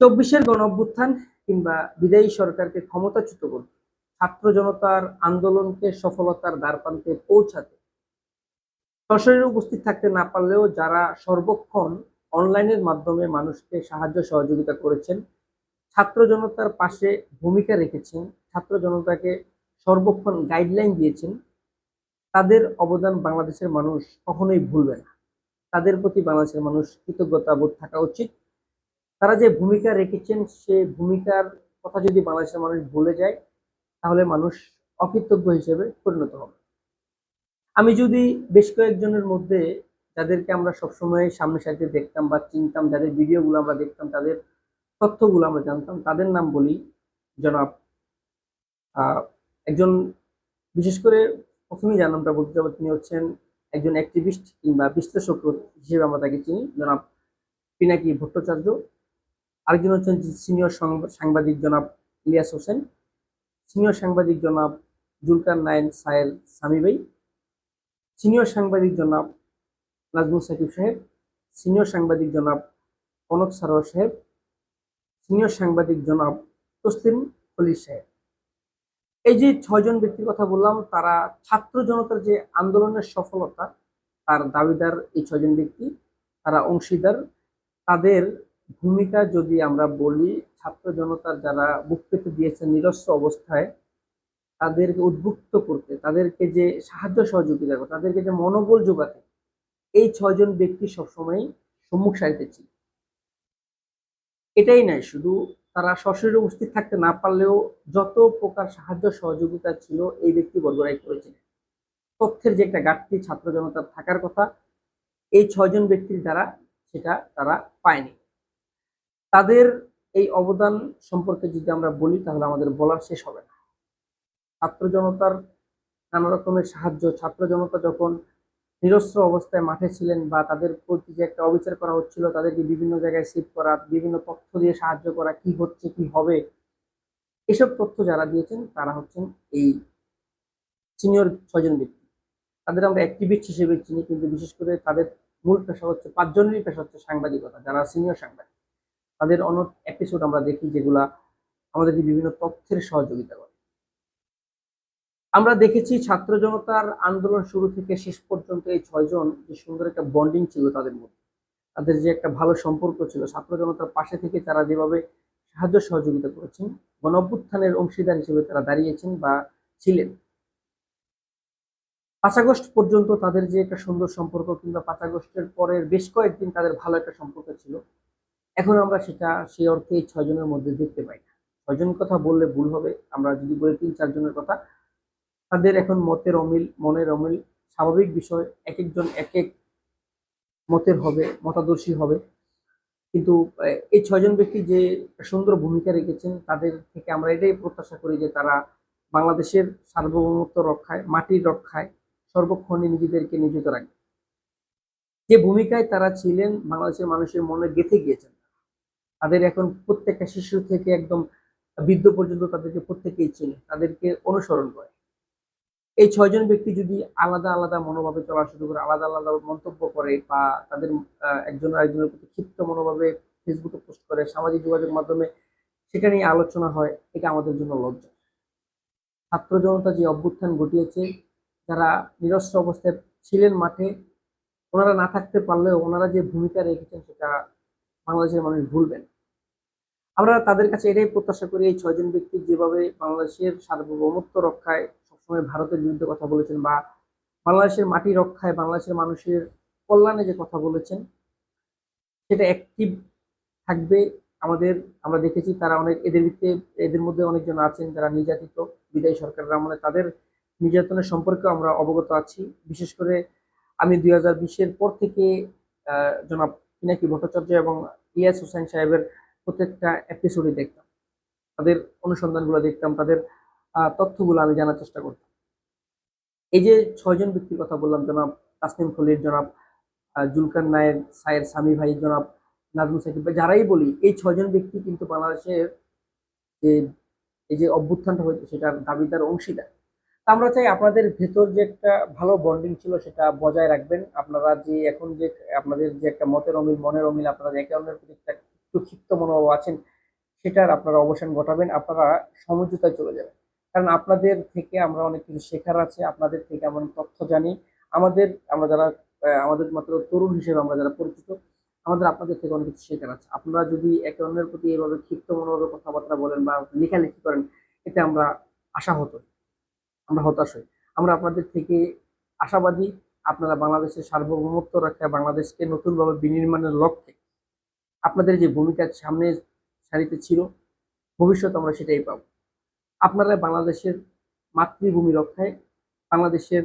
চব্বিশের গণঅভ্যুত্থান কিংবা বিদায়ী সরকারকে ক্ষমতাচ্যুত করতে ছাত্র জনতার আন্দোলনকে সফলতার দ্বারপ্রান্তে পৌঁছাতে সশরীরে উপস্থিত থাকতে না পারলেও যারা সর্বক্ষণ অনলাইনের মাধ্যমে মানুষকে সাহায্য সহযোগিতা করেছেন, ছাত্র জনতার পাশে ভূমিকা রেখেছেন, ছাত্র জনতাকে সর্বক্ষণ গাইডলাইন দিয়েছেন, তাদের অবদান বাংলাদেশের মানুষ কখনোই ভুলবে না। তাদের প্রতি বাংলাদেশের মানুষ কৃতজ্ঞতা বোধ থাকা উচিত। তারা যে ভূমিকা রেখেছেন সে ভূমিকার কথা যদি বাংলাদেশের মানুষ ভুলে যায় তাহলে মানুষ অকৃতজ্ঞ হিসেবে পরিণত হবে। আমি যদি বেশ কয়েকজনের মধ্যে যাদেরকে আমরা সবসময় সামনে সাথে দেখতাম বা চিনতাম, যাদের ভিডিওগুলো আমরা দেখতাম, তাদের তথ্যগুলো আমরা জানতাম, তাদের নাম বলি। জনাব একজন, বিশেষ করে প্রথমেই যে নামটা বলতে যাবো তিনি হচ্ছেন একজন অ্যাক্টিভিস্ট কিংবা বিশ্লেষক হিসেবে আমরা তাকে চিনি, জনাব পিনাকি ভট্টাচার্য। আরেকজন হচ্ছেন সিনিয়র সাংবাদিক জনাব ইলিয়াস হোসেন, সিনিয়র সাংবাদিক জনাব জুলকার নাইন সায়ের সামি ভাই, সিনিয়র সাংবাদিক জনাব নাজমুল সাকিব সাহেব, সিনিয়র সাংবাদিক জনাব কনক সারোয়ার সাহেব, সিনিয়র সাংবাদিক জনাব তসলিম খলিল সাহেব। এই যে ছয়জন ব্যক্তির কথা বললাম, তারা ছাত্র জনতার যে আন্দোলনের সফলতা তার দাবিদার। এই ছয়জন ব্যক্তি তারা অংশীদার। তাদের ভূমিকা যদি আমরা বলি, ছাত্র জনতার যারা বুক পেতে দিয়েছেন নিরস্ত্র অবস্থায়, তাদেরকে উদ্বুদ্ধ করতে, তাদেরকে যে সাহায্য সহযোগিতা করতে, তাদেরকে যে মনোবল যোগাতে এই ছয়জন ব্যক্তি সবসময় সম্মুখ সারিতে ছিল। এটাই নয়, শুধু তারা সশরীরে উপস্থিত থাকতে না পারলেও যত প্রকার সাহায্য সহযোগিতা ছিল এই ব্যক্তিবর্গরাই করেছিলেন। তথ্যের যে একটা ঘাটতি ছাত্র জনতার থাকার কথা, এই ছয়জন ব্যক্তির দ্বারা সেটা তারা পায়নি। তাদের এই অবদান সম্পর্কে যদি আমরা বলি তাহলে আমাদের বলার শেষ হবে না। ছাত্র জনতার নানা রকমের সাহায্য, ছাত্র জনতা যখন নিরস্ত্র অবস্থায় মাঠে ছিলেন বা তাদের প্রতি যে একটা অবিচার করা হচ্ছিল, তাদেরকে বিভিন্ন জায়গায় শিফট করা, বিভিন্ন তথ্য দিয়ে সাহায্য করা, কি হচ্ছে কি হবে, এসব তথ্য যারা দিয়েছেন তারা হচ্ছেন এই সিনিয়র ছয়জন ব্যক্তি। তাদের আমরা অ্যাক্টিভিস্ট হিসেবে চিনি, কিন্তু বিশেষ করে তাদের মূল পেশা হচ্ছে, পাঁচজনেরই পেশা হচ্ছে সাংবাদিকতা। যারা সিনিয়র সাংবাদিক, তাদের অনেক এপিসোড আমরা দেখি যেগুলা আমাদেরকে বিভিন্ন তথ্যের সহযোগিতা করে। আমরা দেখেছি ছাত্র জনতার আন্দোলন শুরু থেকে শেষ পর্যন্ত এই ছয়জন যে সুন্দর একটা বন্ডিং ছিল তাদের মধ্যে, তাদের যে একটা ভালো সম্পর্ক ছিল, ছাত্র জনতার পাশে থেকে তারা যেভাবে সাহায্য সহযোগিতা করেছেন, গণঅভ্যুত্থানের অংশীদার হিসেবে তারা দাঁড়িয়েছেন বা ছিলেন। 5 আগস্ট পর্যন্ত তাদের যে একটা সুন্দর সম্পর্ক, কিংবা 5 আগস্টের পরের বেশ কয়েকদিন তাদের ভালো একটা সম্পর্ক ছিল, এখন আমরা সেটা সেই অর্থে এই ছয়জনের মধ্যে দেখতে পাই না। ছয়জনের কথা বললে ভুল হবে, আমরা যদি বলি 3-4 জনের কথা। তাদের এখন মতের অমিল, মনের অমিল স্বাভাবিক বিষয়। এক একজন এক এক মতের হবে, মতাদর্শী হবে, কিন্তু এই ছয়জন ব্যক্তি যে সুন্দর ভূমিকা রেখেছেন, তাদের থেকে আমরা এটাই প্রত্যাশা করি যে তারা বাংলাদেশের সার্বভৌমত্ব রক্ষায়, মাটির রক্ষায় সর্বক্ষণে নিজেদেরকে নিয়োজিত রাখবে। যে ভূমিকায় তারা ছিলেন বাংলাদেশের মানুষের মনে গেঁথে গিয়েছেন। তাদের এখন প্রত্যেকটা শিশু থেকে একদম বৃদ্ধ পর্যন্ত তাদেরকে প্রত্যেকেই চিনে, তাদেরকে অনুসরণ করে। এই ছয়জন ব্যক্তি যদি আলাদা আলাদা মনোভাবে চলা শুরু করে, আলাদা আলাদা মন্তব্য করে, বা তাদের একজন আরেকজনের প্রতি ক্ষিপ্ত মনোভাবে ফেসবুকে পোস্ট করে, সামাজিক যোগাযোগ মাধ্যমে সেটা নিয়ে আলোচনা হয়, এটা আমাদের জন্য লজ্জা। ছাত্র জনতা যে অভ্যুত্থান ঘটিয়েছে, যারা নিরস্ত্র অবস্থায় ছিলেন মাঠে, ওনারা না থাকতে পারলেও ওনারা যে ভূমিকা রেখেছেন সেটা বাংলাদেশের মানুষ ভুলবেন। আমরা তাদের কাছে এটাই প্রত্যাশা করি, এই ছয়জন ব্যক্তি যেভাবে বাংলাদেশের সার্বভৌমত্ব রক্ষায় সবসময় ভারতের বিরুদ্ধে কথা বলেছেন, বা বাংলাদেশের মাটি রক্ষায়, বাংলাদেশের মানুষের কল্যাণে যে কথা বলেছেন, সেটা অ্যাক্টিভ থাকবে আমাদের। আমরা দেখেছি তারা অনেক, এদের মধ্যে অনেকজন আছেন যারা নির্যাতিত বিদায়ী সরকারের আমলে, তাদের নির্যাতনের সম্পর্কে আমরা অবগত আছি। বিশেষ করে আমি 2020-এর পর থেকে জনাব পিনাকি ভট্টাচার্য এবং ইলিয়াস হোসেন সাহেবের প্রত্যেকটা এপিসোডে দেখতাম, তাদের অনুসন্ধানগুলো দেখতাম, তাদের তথ্যগুলো আমি জানার চেষ্টা করতাম। এই যে ছয়জন ব্যক্তির কথা বললাম, জনাব তাসনিম খলিল, জনাব জুলকার নায়েক সায়ের সামি ভাই, জনাব নাজমুল সাকিব ভাই, যারাই বলি, এই ছয়জন ব্যক্তি কিন্তু বাংলাদেশের যে এই যে অভ্যুত্থানটা হয়েছে সেটার দাবিদার, অংশীদার। তা আমরা চাই আপনাদের ভেতর যে একটা ভালো বন্ডিং ছিল সেটা বজায় রাখবেন। আপনারা যে এখন যে আপনাদের যে একটা মতের অমিল, মনের অমিল, আপনারা একে অন্যের প্রতি একটা একটু ক্ষিপ্ত মনোভাব আছেন সেটার আপনারা অবসান ঘটাবেন, আপনারা সমঝোতায় চলে যাবেন। কারণ আপনাদের থেকে আমরা অনেক কিছু শেখার আছে, আপনাদের থেকে আমরা অনেক তথ্য জানি। আমরা যারা আমাদের মাত্র তরুণ হিসেবে আমরা যারা পরিচিত, আমাদের আপনাদের থেকে অনেক কিছু শেখার আছে। আপনারা যদি একে অন্যের প্রতি এভাবে ক্ষিপ্ত মনোভাবে কথাবার্তা বলেন বা লেখালেখি করেন, এতে আমরা আশাহত হই, আমরা হতাশ হই। আমরা আপনাদের থেকে আশাবাদী, আপনারা বাংলাদেশের সার্বভৌমত্ব রক্ষায় বাংলাদেশকে নতুনভাবে বিনির্মাণের লক্ষ্যে আপনাদের যে ভূমিকা সামনের সারিতে ছিল, ভবিষ্যতে আমরা সেটাই পাবো। আপনারা বাংলাদেশের মাতৃভূমি রক্ষায়, বাংলাদেশের